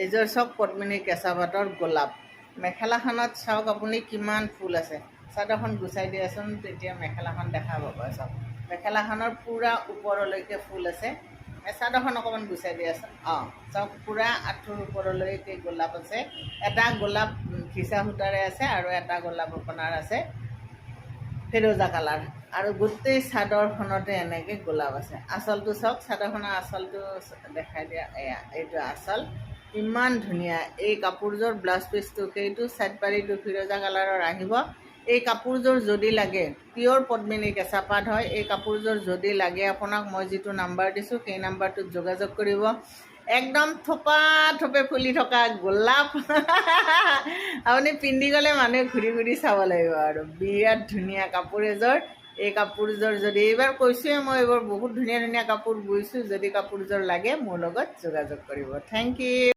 এইযোৰ চাওক পদ্মিনী কেঁচা পাতৰ গোলাপ। মেখেলাখনত চাওক আপুনি কিমান ফুল আছে। চাদৰখন গুচাই দিয়াচোন, তেতিয়া মেখেলাখন দেখা পাব। চাওক মেখেলাখনৰ পূৰা ওপৰলৈকে ফুল আছে। চাদৰখন অকণমান গুচাই দিয়াচোন। চাওক পূৰা আঁঠুৰ ওপৰলৈকে গোলাপ আছে। এটা গোলাপ ঘিচা সূতাৰে আছে আৰু এটা গোলাপ আপোনাৰ আছে ফিৰোজা কালাৰ। আৰু গোটেই চাদৰখনতে এনেকৈ গোলাপ আছে। আঁচলটো চাওক, চাদৰখনৰ আঁচলটো দেখাই দিয়া। এইটো আঁচল, ইমান ধুনীয়া। এই কাপোৰযোৰ ব্লাউজ পিচটো সেইটো চাইড পাৰিটো ফিৰোজা কালাৰৰ আহিব। এই কাপোৰযোৰ যদি লাগে, পিয়'ৰ পদ্মিনী কেঁচা পাত হয়। এই কাপোৰযোৰ যদি লাগে আপোনাক, মই যিটো নাম্বাৰ দিছোঁ সেই নাম্বাৰটোত যোগাযোগ কৰিব। একদম থোপা থোপে ফুলি থকা গোলাপ আপুনি পিন্ধি গ'লে মানুহে ঘূৰি ঘূৰি চাব লাগিব। আৰু বিৰাট ধুনীয়া কাপোৰ এযোৰ। এই কাপোৰযোৰ যদি, এইবাৰ কৈছোঁৱে মই, এইবোৰ বহুত ধুনীয়া ধুনীয়া কাপোৰ বৈছোঁ। যদি কাপোৰযোৰ লাগে মোৰ লগত যোগাযোগ কৰিব। Thank U.